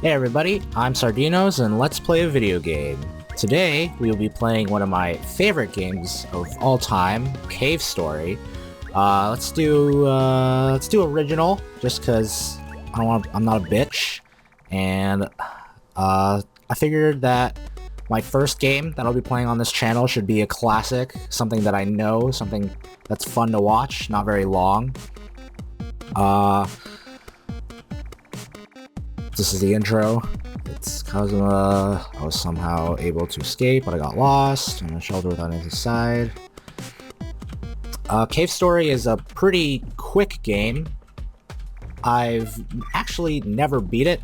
Hey everybody, I'm Sardinos and let's play a video game. Today, we will be playing one of my favorite games of all time, Cave Story. Let's do original, just cause I'm not a bitch. And, I figured that my first game that I'll be playing on this channel should be a classic, something that I know, something that's fun to watch, not very long. This is the intro. It's Kazuma. I was somehow able to escape, but I got lost in a shelter without any side. Cave Story is a pretty quick game. I've actually never beat it.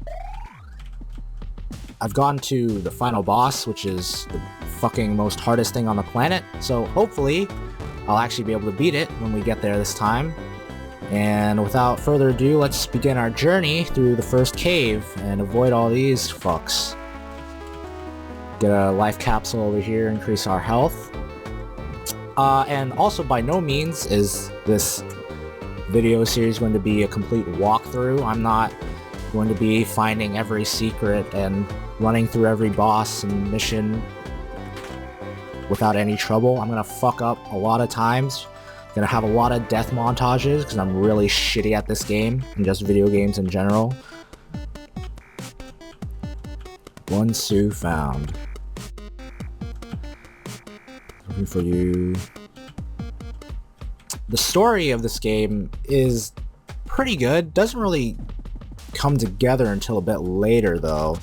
I've gone to the final boss, which is the fucking most hardest thing on the planet, so hopefully I'll actually be able to beat it when we get there this time. And without further ado, let's begin our journey through the first cave and avoid all these fucks. Get a life capsule over here, increase our health. And also, by no means is this video series going to be a complete walkthrough. I'm not going to be finding every secret and running through every boss and mission without any trouble. I'm gonna fuck up a lot of times. Gonna have a lot of death montages because I'm really shitty at this game and just video games in general. One Sue found. Looking for you. The story of this game is pretty good. Doesn't really come together until a bit later though.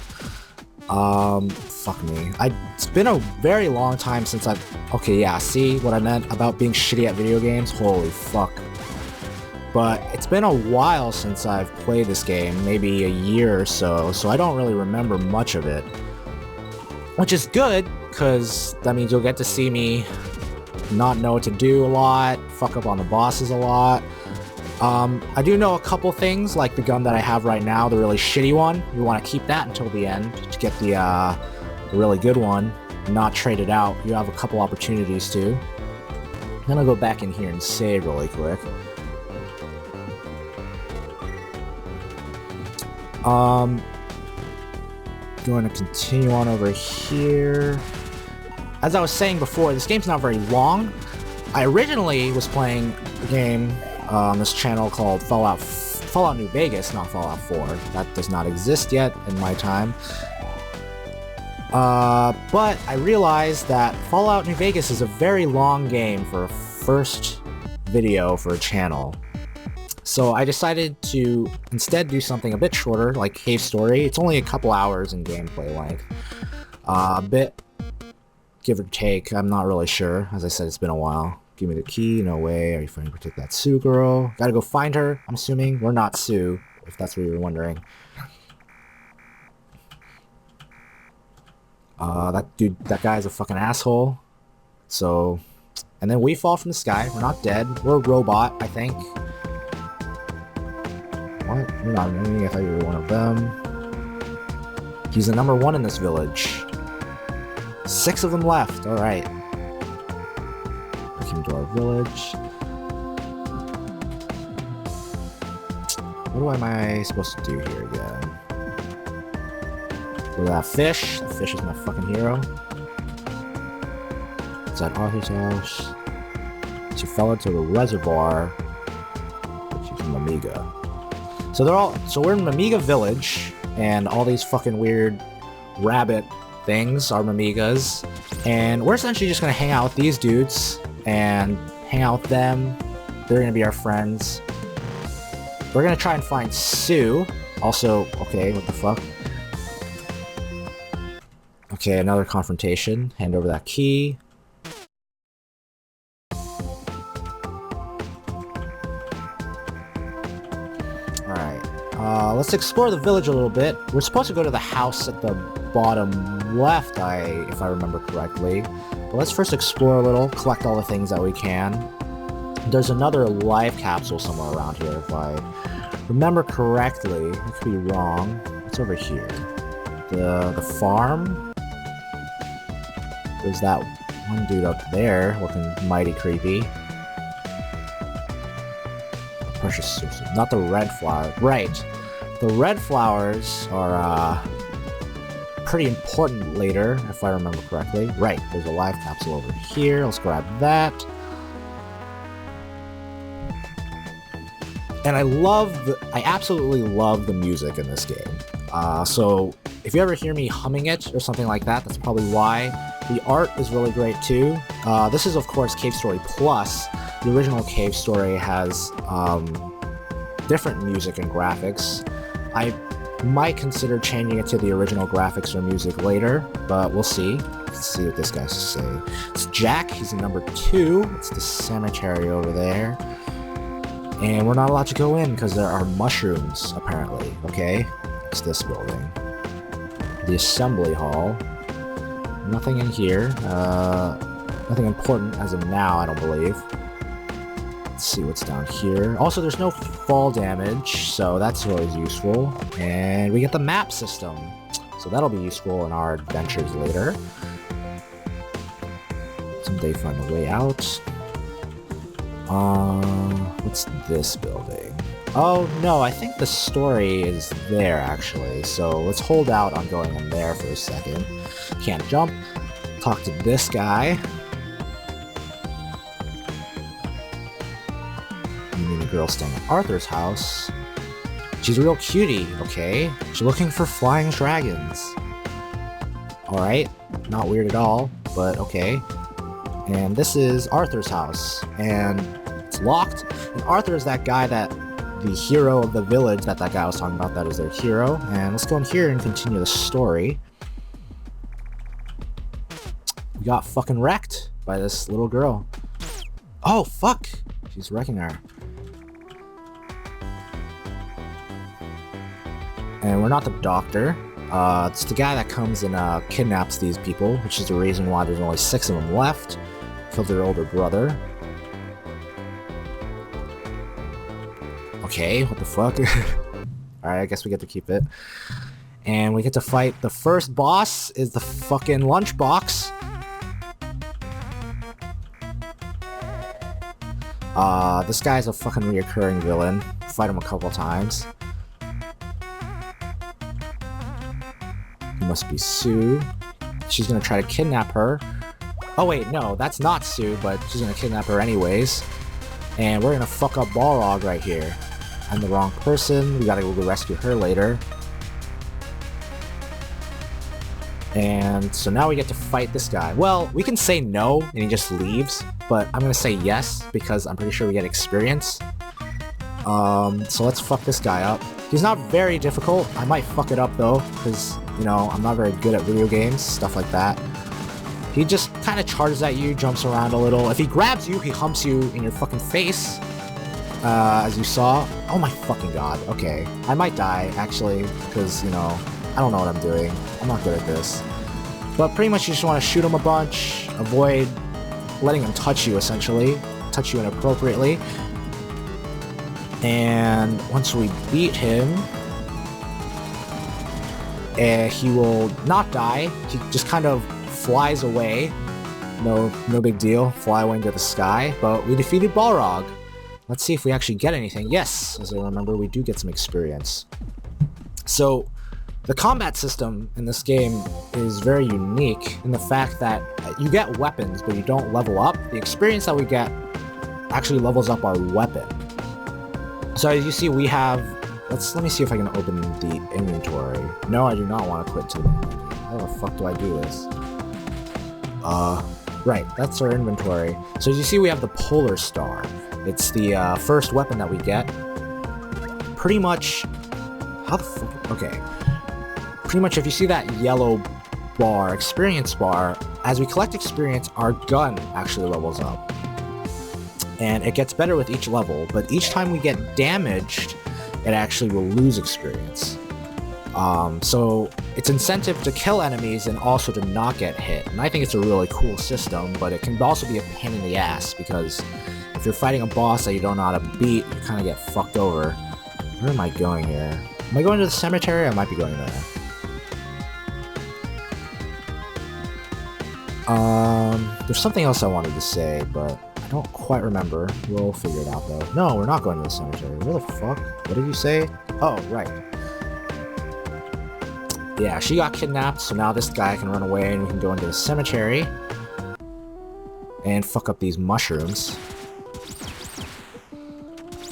Fuck me. It's been a very long time since I've... Okay, yeah, see what I meant about being shitty at video games? Holy fuck. But it's been a while since I've played this game, maybe a year or so I don't really remember much of it. Which is good, because that means you'll get to see me not know what to do a lot, fuck up on the bosses a lot. I do know a couple things, like the gun that I have right now, the really shitty one. You want to keep that until the end to get the really good one, not trade it out. You have a couple opportunities to. I'm gonna go back in here and save really quick. Going to continue on over here. As I was saying before, this game's not very long. I originally was playing a game on this channel called Fallout New Vegas, not Fallout 4. That does not exist yet in my time. But I realized that Fallout New Vegas is a very long game for a first video for a channel. So I decided to instead do something a bit shorter, like Cave Story. It's only a couple hours in gameplay length. A bit, give or take, I'm not really sure. As I said, it's been a while. Give me the key, no way. Are you trying to protect that Sue girl? Gotta go find her, I'm assuming. We're not Sue, if that's what you were wondering. That guy's a fucking asshole. So, and then we fall from the sky. We're not dead. We're a robot, I think. What? You're not me. I thought you were one of them. He's the number one in this village. 6 of them left. Alright. Looking to our village. What am I supposed to do here again? Look at that fish. The fish is my fucking hero. It's at Arthur's house. She fell into the reservoir. She's from Amiga. So we're in Amiga Village, and all these fucking weird rabbit things are Amigas, and we're essentially just gonna hang out with these dudes and hang out with them. They're gonna be our friends. We're gonna try and find Sue. Also, okay, what the fuck? Okay, another confrontation. Hand over that key. Alright. Let's explore the village a little bit. We're supposed to go to the house at the bottom left, if I remember correctly. But let's first explore a little, collect all the things that we can. There's another life capsule somewhere around here, if I remember correctly. I could be wrong. It's over here. The farm? There's that one dude up there, looking mighty creepy. Precious, not the red flower. Right. the red flowers are pretty important later, if I remember correctly. Right, there's a live capsule over here. Let's grab that. And I absolutely love the music in this game. So if you ever hear me humming it or something like that, that's probably why. The art is really great too. This is of course Cave Story Plus. The original Cave Story has different music and graphics. I might consider changing it to the original graphics or music later, but we'll see. Let's see what this guy has to say. It's Jack, he's in number 2. It's the cemetery over there. And we're not allowed to go in because there are mushrooms, apparently. Okay, it's this building. The assembly hall. Nothing in here. Nothing important as of now, I don't believe. Let's see what's down here. Also, there's no fall damage, so that's always useful. And we get the map system, so that'll be useful in our adventures later. Someday find a way out. What's this building? Oh, no, I think the story is there, actually. So let's hold out on going in there for a second. Can't jump. Talk to this guy. You mean the girl staying at Arthur's house? She's a real cutie, okay? She's looking for flying dragons. Alright, not weird at all, but okay. And this is Arthur's house, and it's locked. And Arthur is that guy the hero of the village that guy was talking about, that is their hero. And let's go in here and continue the story. We got fucking wrecked by this little girl. Oh, fuck! She's wrecking her. And we're not the doctor. It's the guy that comes and kidnaps these people, which is the reason why there's only 6 of them left. Killed their older brother. Okay, what the fuck? Alright, I guess we get to keep it. And we get to fight the first boss, is the fucking lunchbox. This guy's a fucking reoccurring villain. Fight him a couple times. He must be Sue. She's gonna try to kidnap her. Oh wait, no, that's not Sue, but she's gonna kidnap her anyways. And we're gonna fuck up Balrog right here. I'm the wrong person, we gotta go rescue her later. And so now we get to fight this guy. Well, we can say no, and he just leaves, but I'm gonna say yes, because I'm pretty sure we get experience. So let's fuck this guy up. He's not very difficult. I might fuck it up though, because, you know, I'm not very good at video games, stuff like that. He just kind of charges at you, jumps around a little. If he grabs you, he humps you in your fucking face, as you saw. Oh my fucking god, okay. I might die, actually, because, you know, I don't know what I'm doing. I'm not good at this. But pretty much you just want to shoot him a bunch, avoid letting him touch you, essentially. Touch you inappropriately. And once we beat him, he will not die. He just kind of flies away. No big deal. Fly away into the sky. But we defeated Balrog. Let's see if we actually get anything. Yes, as I remember, we do get some experience. So, the combat system in this game is very unique in the fact that you get weapons, but you don't level up. The experience that we get actually levels up our weapon. So as you see, we have... Let me see if I can open the inventory. No, I do not want to quit to the menu. How the fuck do I do this? Right, that's our inventory. So as you see, we have the Polar Star. It's the first weapon that we get. Pretty much... How the fuck... Okay. Pretty much if you see that yellow bar, experience bar, as we collect experience, our gun actually levels up. And it gets better with each level, but each time we get damaged, it actually will lose experience. So it's incentive to kill enemies and also to not get hit. And I think it's a really cool system, but it can also be a pain in the ass, because if you're fighting a boss that you don't know how to beat, you kind of get fucked over. Where am I going here? Am I going to the cemetery? I might be going there. There's something else I wanted to say, but I don't quite remember. We'll figure it out though. No, we're not going to the cemetery. Where the fuck? What did you say? Oh, right. Yeah, she got kidnapped, so now this guy can run away and we can go into the cemetery and fuck up these mushrooms.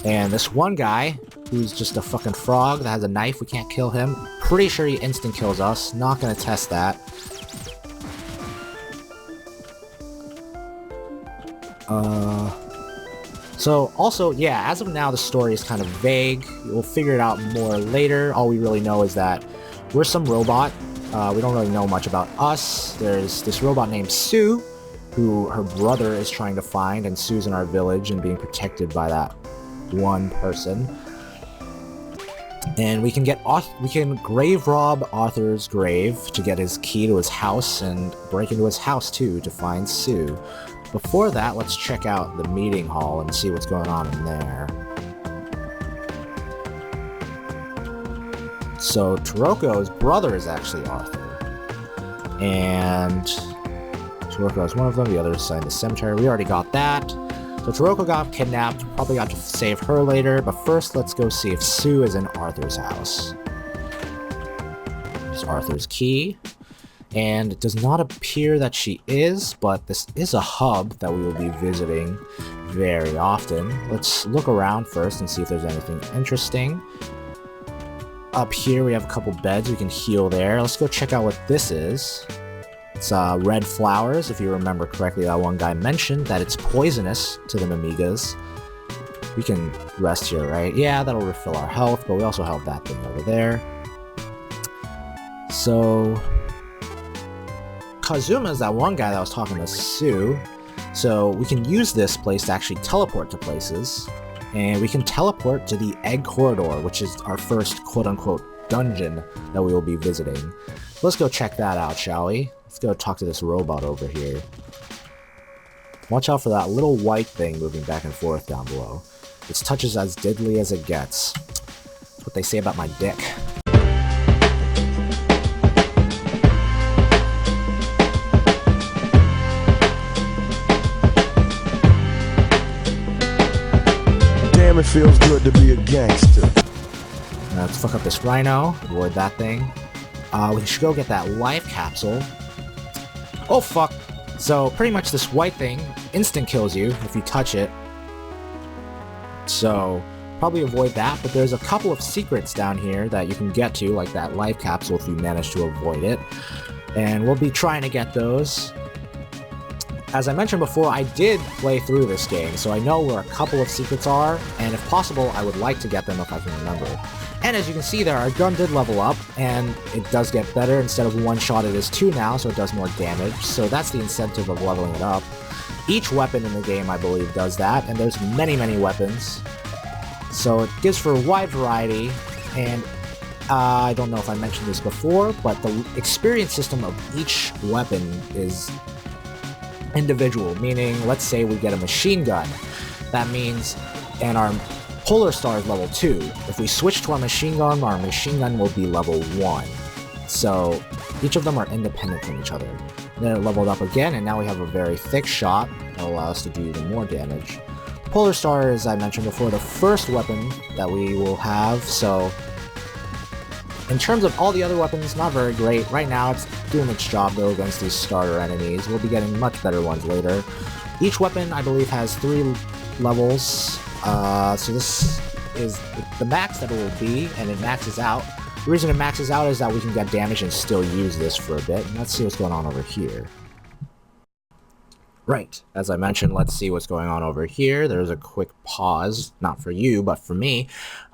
And this one guy, who's just a fucking frog that has a knife, we can't kill him. Pretty sure he instant kills us. Not gonna test that. So, also, yeah, as of now, the story is kind of vague. We'll figure it out more later. All we really know is that we're some robot. We don't really know much about us. There's this robot named Sue, who her brother is trying to find, and Sue's in our village and being protected by that one person. And we can grave rob Arthur's grave to get his key to his house and break into his house too to find Sue. Before that, let's check out the meeting hall and see what's going on in there. So Toroko's brother is actually Arthur. And Toroko is one of them, the other is assigned the cemetery. We already got that. So Toroko got kidnapped, probably got to save her later, but first let's go see if Sue is in Arthur's house. There's Arthur's key. And it does not appear that she is, but this is a hub that we will be visiting very often. Let's look around first and see if there's anything interesting. Up here we have a couple beds, we can heal there. Let's go check out what this is. It's red flowers, if you remember correctly, that one guy mentioned that it's poisonous to the Mimigas. We can rest here, right? Yeah, that'll refill our health, but we also have that thing over there. So Kazuma is that one guy that was talking to Sue, so we can use this place to actually teleport to places, and we can teleport to the Egg Corridor, which is our first quote-unquote dungeon that we will be visiting. Let's go check that out, shall we? Let's go talk to this robot over here. Watch out for that little white thing moving back and forth down below. Its touch is as deadly as it gets. That's what they say about my dick. Damn, it feels good to be a gangster. Let's fuck up this rhino, avoid that thing. We should go get that life capsule. Oh fuck! So pretty much this white thing instant kills you if you touch it. So probably avoid that, but there's a couple of secrets down here that you can get to, like that life capsule if you manage to avoid it. And we'll be trying to get those. As I mentioned before, I did play through this game, so I know where a couple of secrets are, and if possible, I would like to get them if I can remember. And as you can see there, our gun did level up, and it does get better. Instead of one shot, it is two now, so it does more damage, so that's the incentive of leveling it up. Each weapon in the game, I believe, does that, and there's many, many weapons. So it gives for a wide variety, and I don't know if I mentioned this before, but the experience system of each weapon is individual, meaning, let's say we get a machine gun. That means, and our Polar Star is level 2. If we switch to our machine gun will be level 1. So, each of them are independent from each other. Then it leveled up again, and now we have a very thick shot that will allow us to do even more damage. Polar Star, as I mentioned before, the first weapon that we will have, so in terms of all the other weapons, not very great. Right now, it's doing its job, though, against these starter enemies. We'll be getting much better ones later. Each weapon, I believe, has 3 levels. So this is the max that it will be, and it maxes out. The reason it maxes out is that we can get damage and still use this for a bit. And let's see what's going on over here. Right, as I mentioned, let's see what's going on over here. There's a quick pause, not for you, but for me.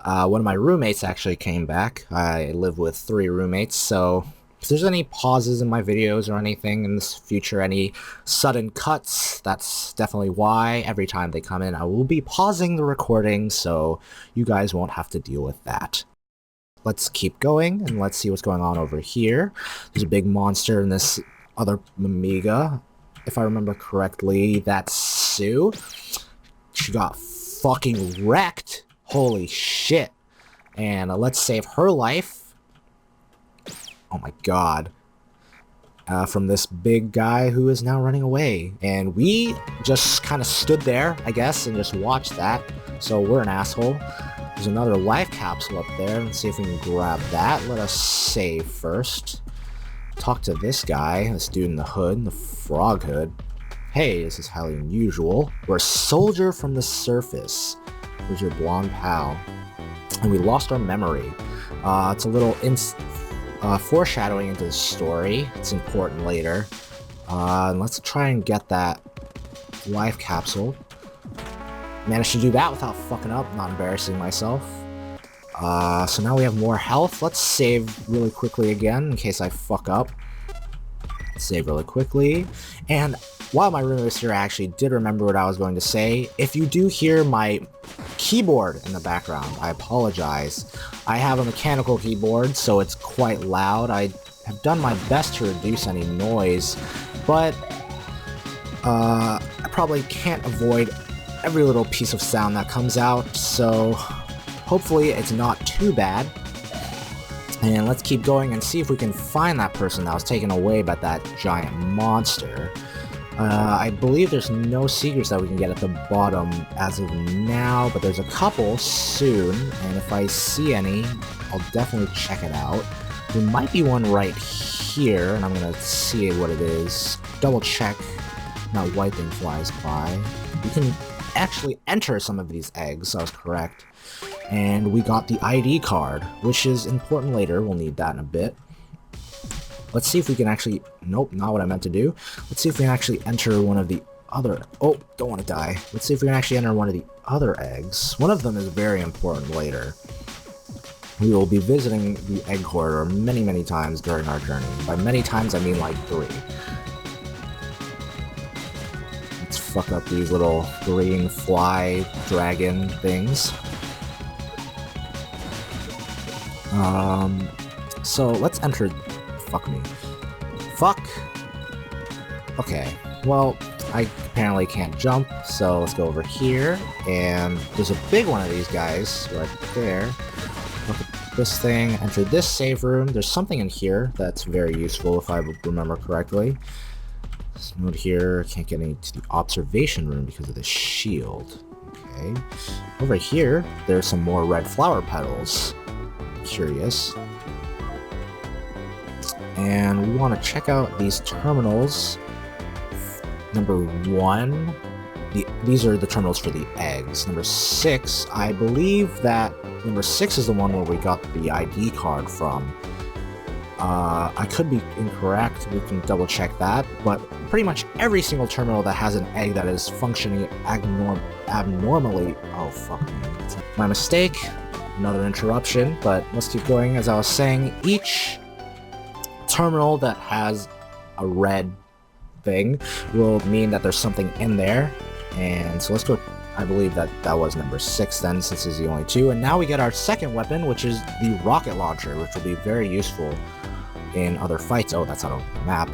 One of my roommates actually came back. I live with 3 roommates, so if there's any pauses in my videos or anything in this future, any sudden cuts, that's definitely why. Every time they come in, I will be pausing the recording, so you guys won't have to deal with that. Let's keep going, and let's see what's going on over here. There's a big monster in this other Mimiga. If I remember correctly, that's Sue. She got fucking wrecked. Holy shit. And let's save her life. Oh my god. From this big guy who is now running away. And we just kind of stood there, I guess, and just watched that. So we're an asshole. There's another life capsule up there. Let's see if we can grab that. Let us save first. Talk to this guy, this dude in the hood, the frog hood. Hey, this is highly unusual. We're a soldier from the surface. Where's your blonde pal? And we lost our memory. It's a little foreshadowing into the story. It's important later. Let's try and get that life capsule. Managed to do that without fucking up, not embarrassing myself. So now we have more health. Let's save really quickly again in case I fuck up. Save really quickly. And while my roommate was here, I actually did remember what I was going to say. If you do hear my keyboard in the background, I apologize. I have a mechanical keyboard, so it's quite loud. I have done my best to reduce any noise, but I probably can't avoid every little piece of sound that comes out, so hopefully it's not too bad. And let's keep going and see if we can find that person that was taken away by that giant monster. I believe there's no secrets that we can get at the bottom as of now, but there's a couple soon, and if I see any, I'll definitely check it out. There might be one right here, and I'm gonna see what it is. Double check, not white thing flies by. You can actually enter some of these eggs, I was correct. And we got the ID card, which is important later. We'll need that in a bit. Let's see if we can actually... Nope, not what I meant to do. Let's see if we can actually enter one of the other... Oh, don't want to die. Let's see if we can actually enter one of the other eggs. One of them is very important later. We will be visiting the egg corridor many, many times during our journey. By many times, I mean like 3. Let's fuck up these little green fly dragon things. So let's enter... Fuck me. Fuck! Okay, well, I apparently can't jump, so let's go over here, and there's a big one of these guys right there. Look at this thing, enter this save room. There's something in here that's very useful if I remember correctly. This node here, can't get into the observation room because of the shield. Okay, over here, there's some more red flower petals. Curious. And we want to check out these terminals. Number 1, these are the terminals for the eggs. Number 6, I believe that number 6 is the one where we got the ID card from. I could be incorrect, we can double check that, but pretty much every single terminal that has an egg that is functioning abnormally... Oh, fuck me. My mistake. Another interruption, but let's keep going. As I was saying, each terminal that has a red thing will mean that there's something in there, and so let's go. I believe that was number 6 then, since it's the only 2, and now we get our second weapon, which is the rocket launcher, which will be very useful in other fights. Oh, that's on a map.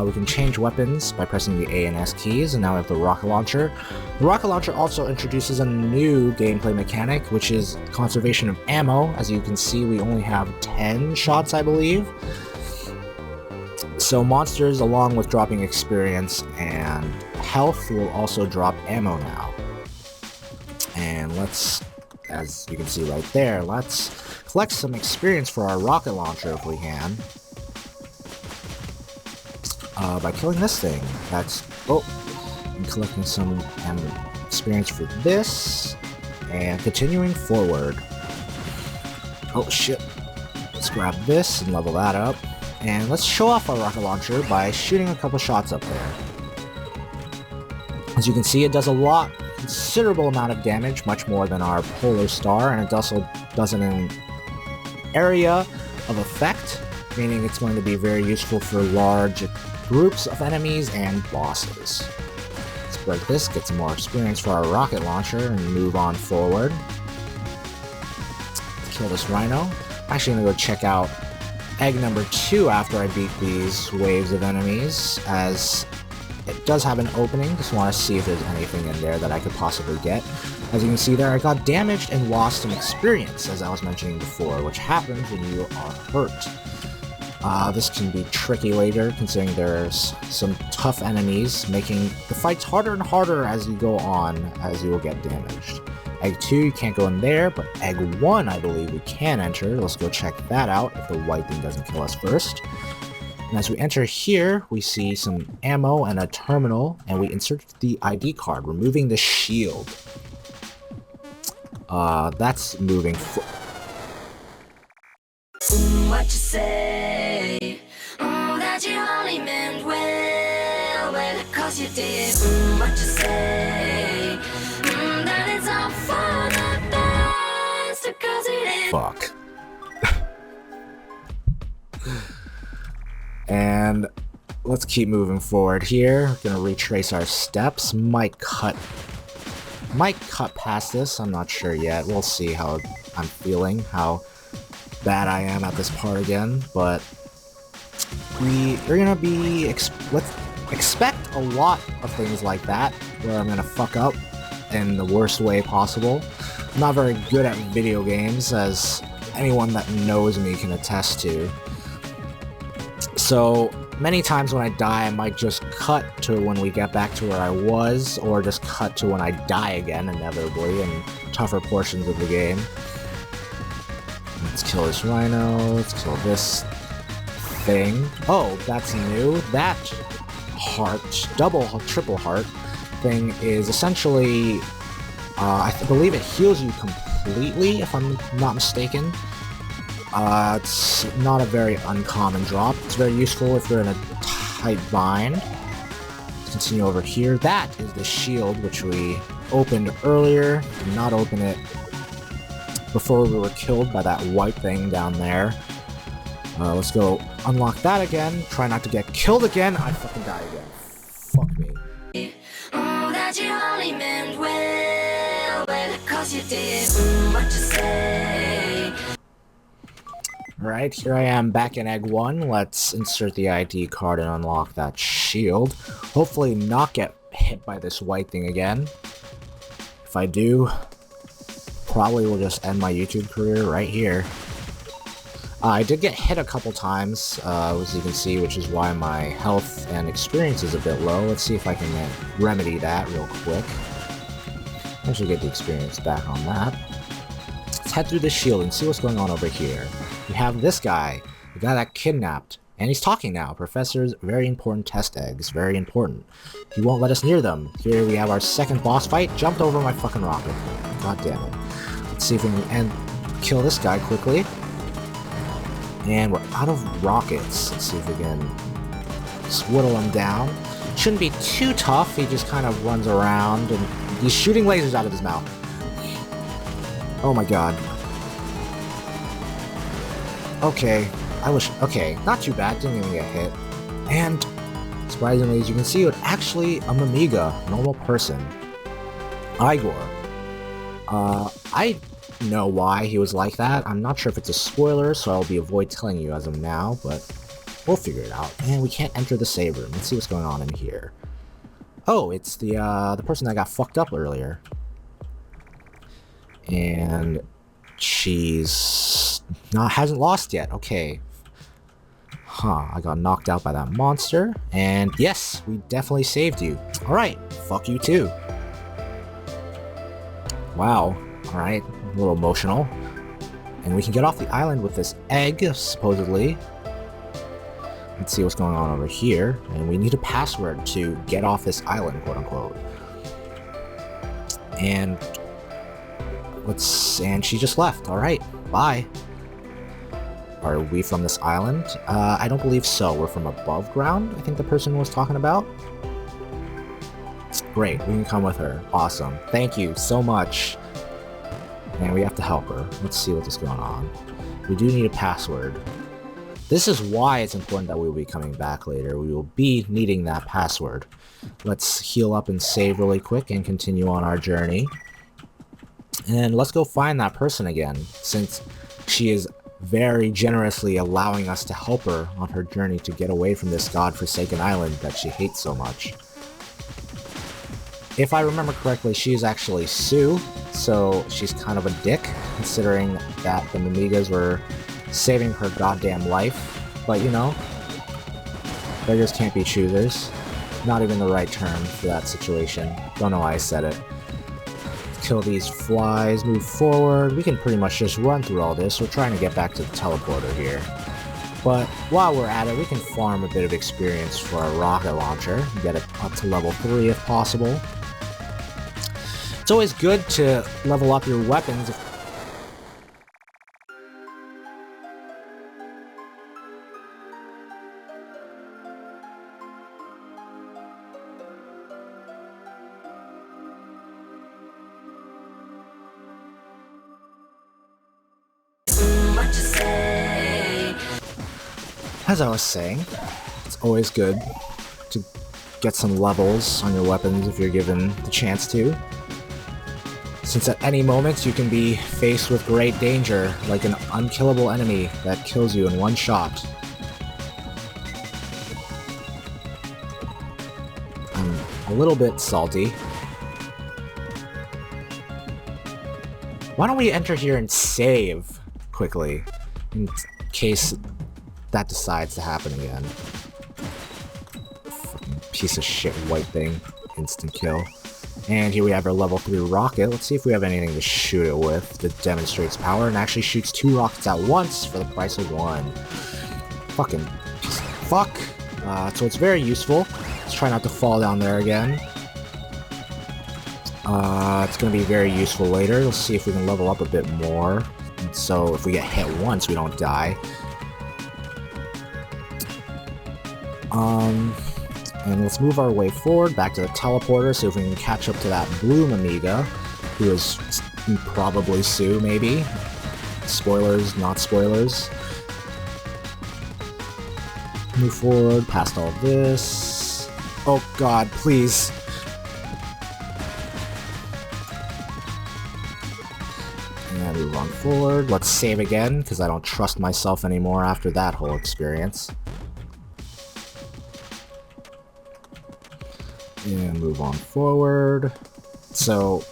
We can change weapons by pressing the A and S keys, and now we have the rocket launcher. The rocket launcher also introduces a new gameplay mechanic, which is conservation of ammo. As you can see, we only have 10 shots, I believe. So monsters, along with dropping experience and health, will also drop ammo now. And let's, as you can see right there, let's collect some experience for our rocket launcher if we can. By killing this thing. That's... Oh! And collecting some experience for this. And continuing forward. Oh shit. Let's grab this and level that up. And let's show off our rocket launcher by shooting a couple shots up there. As you can see, it does a considerable amount of damage, much more than our Polar Star, and it also does it in an area of effect, meaning it's going to be very useful for large groups of enemies and bosses. Let's break this, get some more experience for our rocket launcher, and move on forward. Let's kill this rhino. I'm actually going to go check out egg number 2 after I beat these waves of enemies, as it does have an opening. Just want to see if there's anything in there that I could possibly get. As you can see there, I got damaged and lost some experience, as I was mentioning before, which happens when you are hurt. This can be tricky later, considering there's some tough enemies, making the fights harder and harder as you go on, as you will get damaged. Egg 2, you can't go in there, but Egg 1, I believe we can enter. Let's go check that out if the white thing doesn't kill us first. And as we enter here, we see some ammo and a terminal, and we insert the ID card, removing the shield. That's moving. What you say? That you only meant well, cause you did. What you say? That it's all for the best, cause it is. Fuck. And let's keep moving forward here. Gonna retrace our steps. Might cut past this. I'm not sure yet. We'll see how I'm feeling, how bad I am at this part again. But we're gonna be let's expect a lot of things like that, where I'm gonna fuck up in the worst way possible. I'm not very good at video games, as anyone that knows me can attest to. So many times when I die, I might just cut to when we get back to where I was, or just cut to when I die again, inevitably, in tougher portions of the game. Let's kill this rhino, let's kill this thing. Oh, that's new. That heart, triple heart thing is essentially, I believe it heals you completely, if I'm not mistaken. It's not a very uncommon drop. It's very useful if you're in a tight bind. Let's continue over here. That is the shield, which we opened earlier. Did not open it before we were killed by that white thing down there. Let's go unlock that again. Try not to get killed again. I fucking die again. Fuck me. That you only meant well, cause you did. What you say? Alright, here I am back in Egg 1. Let's insert the ID card and unlock that shield. Hopefully not get hit by this white thing again. If I do, probably will just end my YouTube career right here. I did get hit a couple times, as you can see, which is why my health and experience is a bit low. Let's see if I can remedy that real quick. I should get the experience back on that. Let's head through the shield and see what's going on over here. We have this guy, the guy that kidnapped, and he's talking now. Professor's very important test eggs, very important. He won't let us near them. Here we have our second boss fight. Jumped over my fucking rocket. God damn it. Let's see if we can kill this guy quickly. And we're out of rockets. Let's see if we can just whittle him down. Shouldn't be too tough. He just kind of runs around and he's shooting lasers out of his mouth. Oh my god. Okay, okay, not too bad, didn't even get hit. And, surprisingly, as you can see, it's actually a Mimiga, normal person. Igor. I know why he was like that. I'm not sure if it's a spoiler, so I'll avoid telling you as of now, but we'll figure it out. And we can't enter the save room. Let's see what's going on in here. Oh, it's the person that got fucked up earlier. And she's hasn't lost yet. Okay. Huh, I got knocked out by that monster. And yes, we definitely saved you. Alright, fuck you too. Wow. Alright, a little emotional. And we can get off the island with this egg, supposedly. Let's see what's going on over here. And we need a password to get off this island, quote unquote. And and she just left. Alright, bye. Are we from this island? I don't believe so. We're from above ground, I think the person was talking about. Great, we can come with her. Awesome. Thank you so much. And we have to help her. Let's see what is going on. We do need a password. This is why it's important that we will be coming back later. We will be needing that password. Let's heal up and save really quick and continue on our journey. And let's go find that person again, since she is very generously allowing us to help her on her journey to get away from this godforsaken island that she hates so much. If I remember correctly, she is actually Sue, so she's kind of a dick, considering that the Mimigas were saving her goddamn life. But you know, beggars can't be choosers. Not even the right term for that situation. Don't know why I said it. kill these flies, move forward. We can pretty much just run through all this. We're trying to get back to the teleporter here. But while we're at it, we can farm a bit of experience for our rocket launcher. Get it up to level 3 if possible. It's always good to level up your weapons. What you say? As I was saying, it's always good to get some levels on your weapons if you're given the chance to. Since at any moment you can be faced with great danger, like an unkillable enemy that kills you in one shot. I'm a little bit salty. Why don't we enter here and save quickly, in case that decides to happen again. Fucking piece of shit white thing. Instant kill. And here we have our level 3 rocket. Let's see if we have anything to shoot it with that demonstrates power and actually shoots 2 rockets at once for the price of 1. Fucking piece of fuck. So it's very useful. Let's try not to fall down there again. It's going to be very useful later. Let's see if we can level up a bit more. So if we get hit once, we don't die. And let's move our way forward back to the teleporter, see if we can catch up to that Bloom Amiga, who is probably Sue, maybe. Spoilers, not spoilers. Move forward, past all this. Oh god, please. And we run forward. Let's save again, because I don't trust myself anymore after that whole experience. And move on forward. So,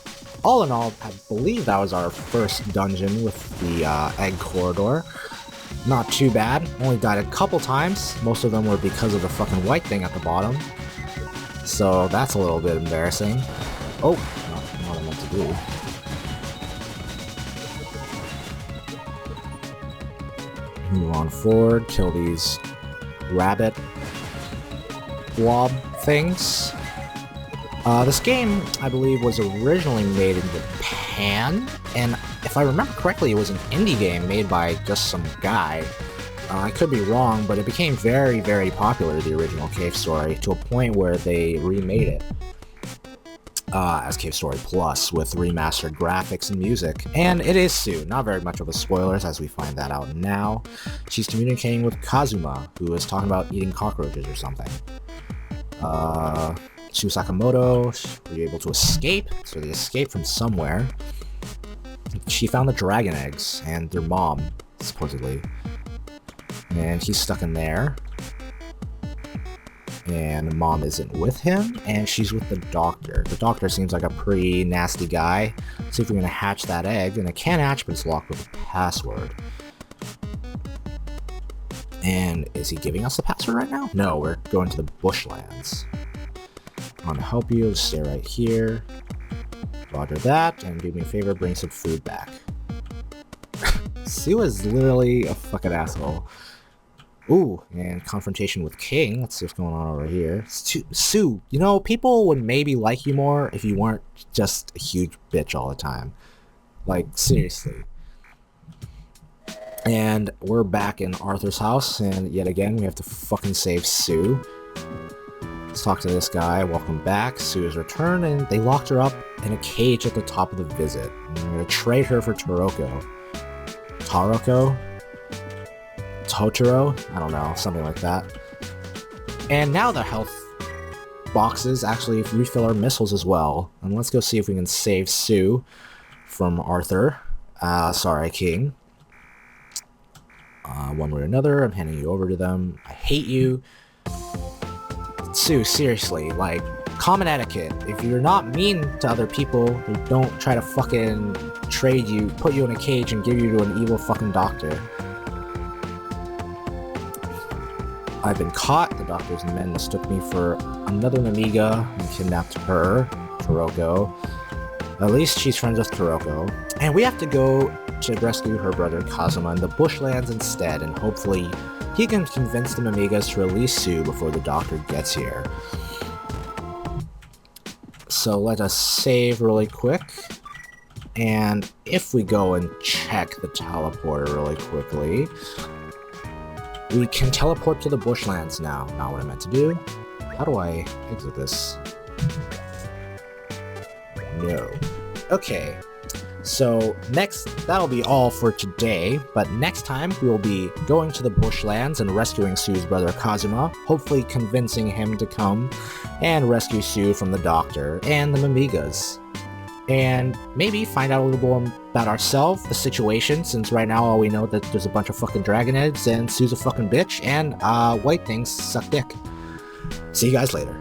all in all, I believe that was our first dungeon with the egg corridor. Not too bad. Only died a couple times. Most of them were because of the fucking white thing at the bottom. So that's a little bit embarrassing. Oh, not what I meant to do. Move on forward, kill these rabbit blob things. This game, I believe, was originally made in Japan, and if I remember correctly, it was an indie game made by just some guy. I could be wrong, but it became very, very popular, the original Cave Story, to a point where they remade it as Cave Story Plus with remastered graphics and music. And it is Sue, not very much of a spoiler as we find that out now. She's communicating with Kazuma, who is talking about eating cockroaches or something. Sue Sakamoto, were you able to escape? So they escaped from somewhere. She found the dragon eggs and their mom, supposedly. And he's stuck in there. And mom isn't with him, and she's with the doctor. The doctor seems like a pretty nasty guy. Let's see if we're gonna hatch that egg, and it can hatch, but it's locked with a password. And is he giving us the password right now? No, we're going to the bushlands. I want to help you, stay right here. Roger that, and do me a favor, bring some food back. Sue is literally a fucking asshole. Ooh, and confrontation with King. Let's see what's going on over here. Sue, you know, people would maybe like you more if you weren't just a huge bitch all the time. Like, seriously. And we're back in Arthur's house, and yet again, we have to fucking save Sue. Let's talk to this guy. Welcome back. Sue has returned, and they locked her up in a cage at the top of the visit. And we're gonna trade her for Taroko. Taroko? Totoro? I don't know, something like that. And now the health boxes actually refill our missiles as well. And let's go see if we can save Sue from Arthur. Sorry, King. One way or another, I'm handing you over to them. I hate you. Sue, seriously, like, common etiquette. If you're not mean to other people, they don't try to fucking trade you, put you in a cage and give you to an evil fucking doctor. I've been caught. The doctor's men mistook me for another Amiga and kidnapped her, Taroko. At least she's friends with Kuroko. And we have to go to rescue her brother Kazuma in the bushlands instead, and hopefully he can convince the Mimigas to release Sue before the doctor gets here. So let us save really quick. And if we go and check the teleporter really quickly, we can teleport to the bushlands now. Not what I meant to do. How do I exit this? No. Okay. So that'll be all for today, but next time we will be going to the bushlands and rescuing Sue's brother Kazuma, hopefully convincing him to come and rescue Sue from the doctor and the Mimigas. And maybe find out a little more about ourselves, the situation, since right now all we know that there's a bunch of fucking dragon eggs and Sue's a fucking bitch and white things suck dick. See you guys later.